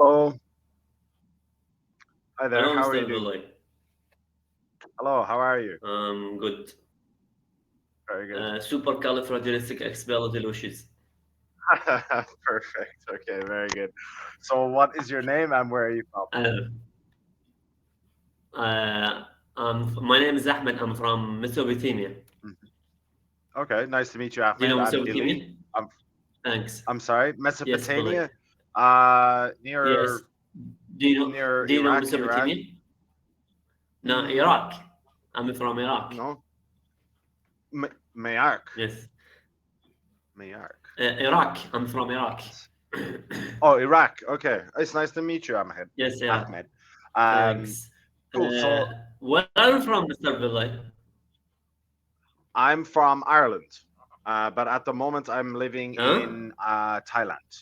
Hello. Hi there. Hello, How are Mr. you doing? Abdullah. Hello. How are you? Good. Very good. Supercalifragilisticexpialidocious. Perfect. Okay. Very good. So, what is your name and where are you from? Uh, my name is Ahmed. I'm from Mesopotamia. Mhm. Okay. Nice to meet you, Do you Ahmed. know I'm Dilly. Mesopotamia? I'm. Thanks. I'm sorry. Yes, Mesopotamia. Billy. Near Yes. Do you know near Do you know Iraq, Mesopotamia? Iran. No, Mm, Iraq. I'm from Iraq. no. Mayark. Yes. Mayark. Iraq. I'm from Iraq. Yes. Oh, Iraq. Okay. It's nice to meet you, Ahmed. Yes, Iraq. Ahmed. Um. Thanks. Cool. So, Where are you from, Mr. Billy? I'm from Ireland, but at the moment I'm living Huh? in Thailand,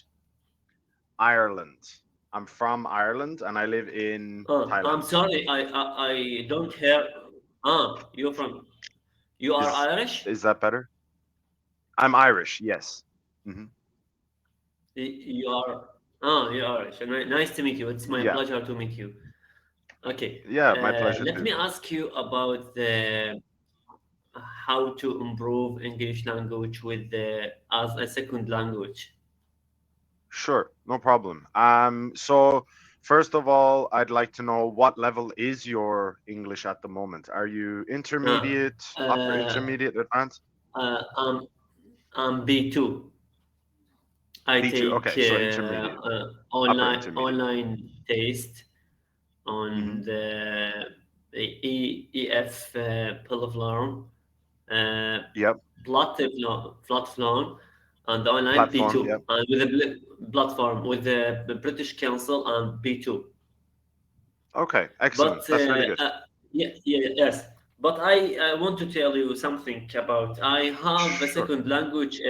Ireland. I'm from Ireland and I live in I'm Thailand. sorry. I don't hear. You're from. You are Is Irish? is that better? I'm Irish. Yes. Hmm. You are. You're Irish. Nice to meet you. It's my Yeah. pleasure to meet you. Okay. Yeah. My pleasure Let too. me ask you about the how to improve English language with the as a second language. Sure. No problem. So first of all, I'd like to know what level is your English at the moment? Are you Uh, intermediate, upper uh, intermediate, advanced? uh, I'm I'm B2. I B2. take Okay. So intermediate, upper intermediate. online test Hmm. on the EF platform, uh, Yep. platform, and online Platform. B2, Yep. and with the platform with the British Council and B2. Okay. But Excellent. That's really good. yes. But I want to tell you something about I have a Sure. second language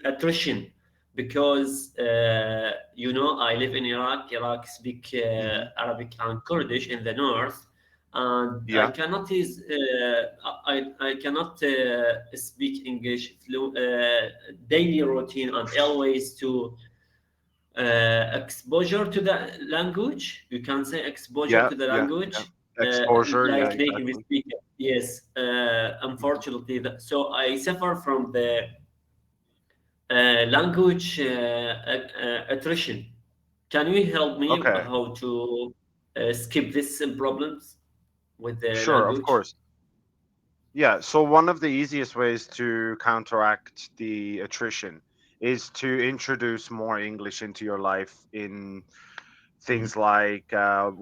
attrition because I live in Iraq. Iraq speak Hmm. Arabic and Kurdish in the north, and I Yeah. cannot is I cannot speak English daily routine and always to exposure to the language. You can say exposure Yeah. to the Yeah. Yeah. language, Exposure. Yeah. like native Exactly. speaker. Yes, Hmm. unfortunately, so I suffer from the language attrition. Can you help me Okay. how to skip these problems with the Sure. Of language? course. Yeah. So one of the easiest ways to counteract the attrition is to introduce more English into your life in Mhm. things like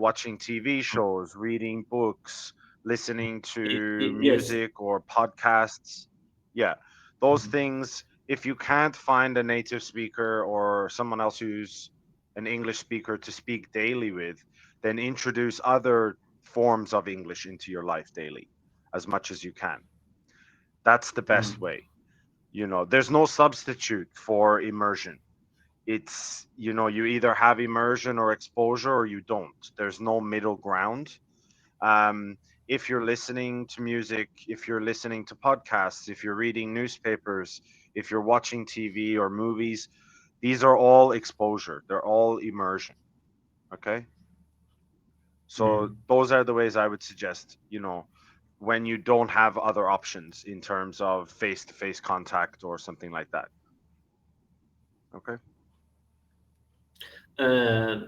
watching TV shows, reading books, listening to Yes. music or podcasts. Yeah, those Mhm. things, if you can't find a native speaker or someone else who's an English speaker to speak daily with, then introduce other forms of English into your life daily as much as you can. That's the best Mhm. way. There's no substitute for immersion. You either have immersion or exposure or you don't. There's no middle ground. um, if you're listening to music, if you're listening to podcasts, if you're reading newspapers, if you're watching TV or movies, these are all exposure, they're all immersion. Okay, so Mhm. those are the ways I would suggest, when you don't have other options in terms of face-to-face contact or something like that. Okay. Uh,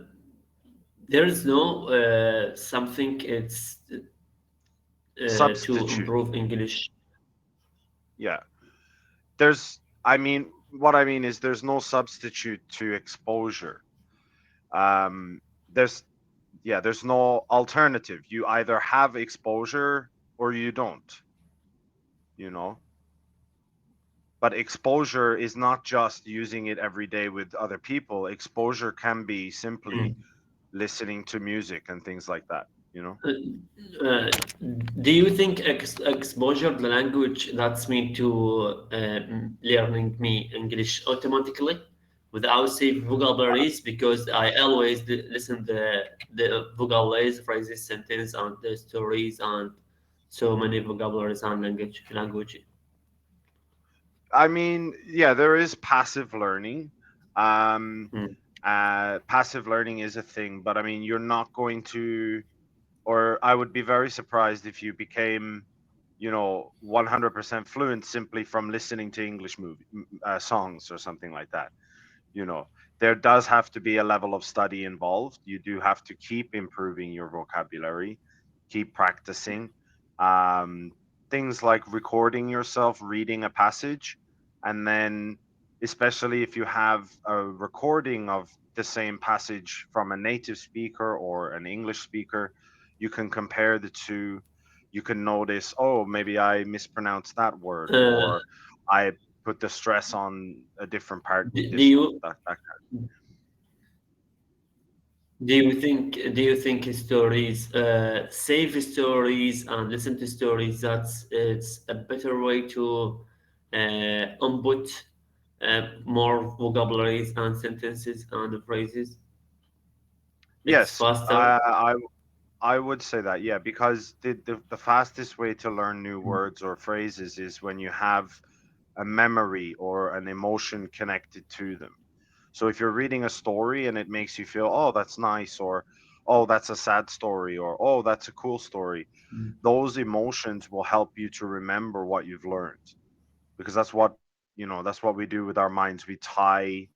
there is no something it's to Substitute. improve English. Yeah. What I mean is there's no substitute to exposure. Um, there's there's no alternative. You either have exposure or you don't, you know. But exposure is not just using it every day with other people. Exposure can be simply Mm. listening to music and things like that, you know. Uh, uh, do you think exposure to the language that's me to learning me English automatically without say vocabularies because I always listen the vocabularies, phrases, sentence, and the stories and so many vocabularies and language. I mean, yeah, there is passive learning. Um, Mm. Passive learning is a thing, but I mean, you're not going to, or I would be very surprised if you became, 100% fluent simply from listening to English songs or something like that. you know there does have to be a level of study involved. You do have to keep improving your vocabulary, keep practicing, um, things like recording yourself reading a passage, and then especially if you have a recording of the same passage from a native speaker or an English speaker, you can compare the two. You can notice, oh, maybe I mispronounced that word, Uh, or I put the stress on a different part with do this one. you That do you think stories, save stories and listen to stories, that's it's a better way to input more vocabularies and sentences and phrases? It's Yes, faster. I would say that, yeah, because the fastest way to learn new words or phrases is when you have a memory or an emotion connected to them. So if you're reading a story and it makes you feel, oh, that's nice, or oh, that's a sad story, or oh, that's a cool story, those emotions will help you to remember what you've learned, because that's what we do with our minds. We tie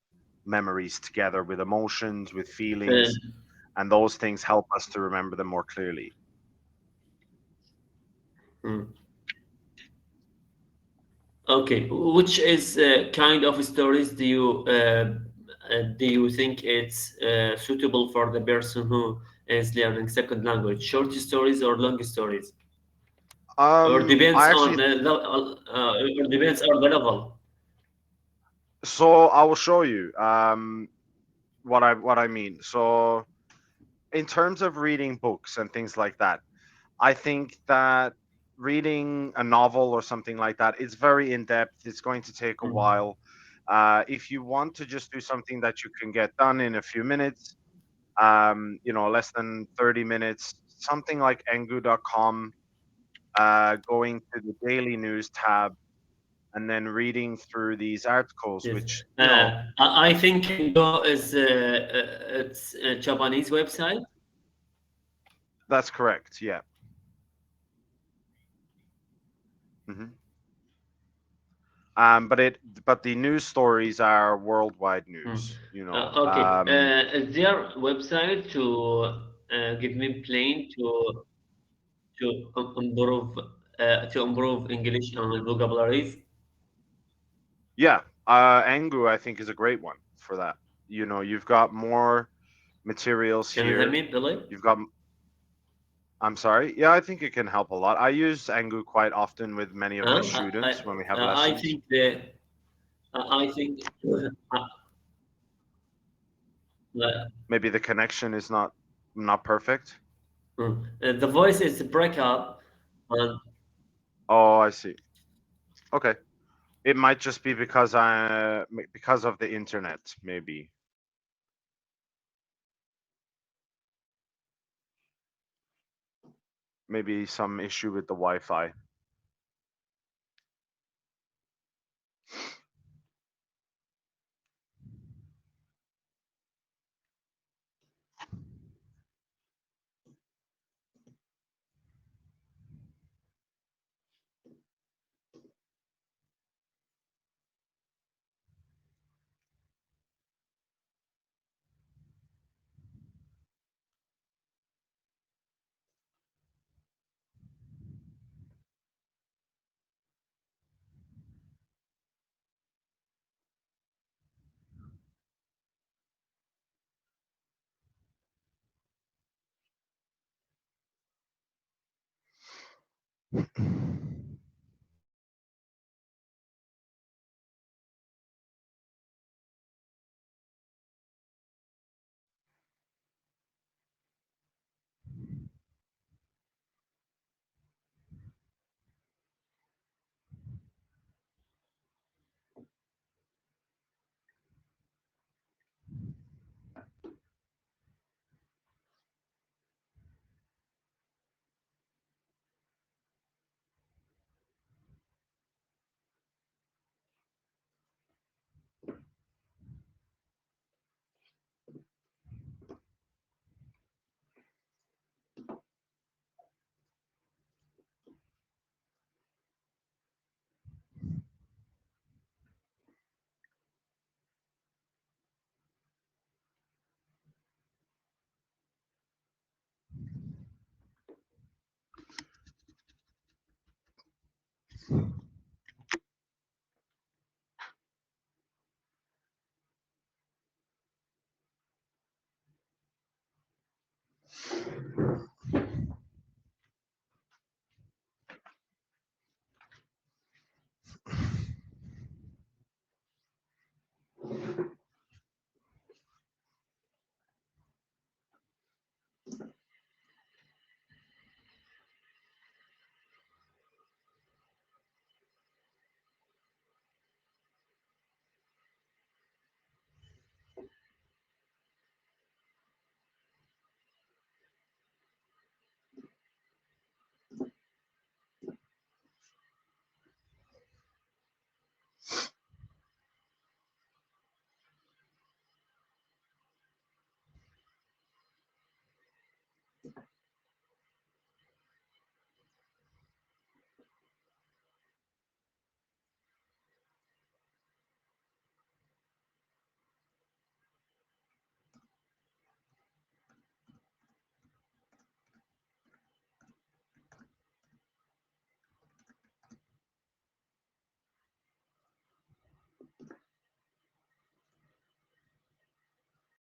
memories together with emotions, with feelings, Uh, and those things help us to remember them more clearly. mm. Okay, which is kind of stories do you think it's suitable for the person who is learning second language? Short stories or long stories, or depends I on actually, or depends on the level. so I will show you what I mean. So in terms of reading books and things like that, I think that reading a novel or something like that, it's very in depth. It's going to take a Mm. while. If you want to just do something that you can get done in a few minutes, less than 30 minutes, something like engu.com, going to the daily news tab and then reading through these articles, Yes, which, I think Go is it's a Japanese website. that's correct. Yeah. hmm but the news stories are worldwide Mm. news. Okay, is there website to give me plan to improve English and vocabularies? Yeah, Angu, I think, is a great one for that. You've got more materials Can you hear here. me, Billy? You've got, I'm sorry. Yeah, I think it can help a lot. I use Angu quite often with many of my students when we have I lessons. think the I think uh, Maybe the connection is not perfect. the voice is break up, and Oh, I see. Okay. It might just be because of the internet, maybe some issue with the Wi-Fi.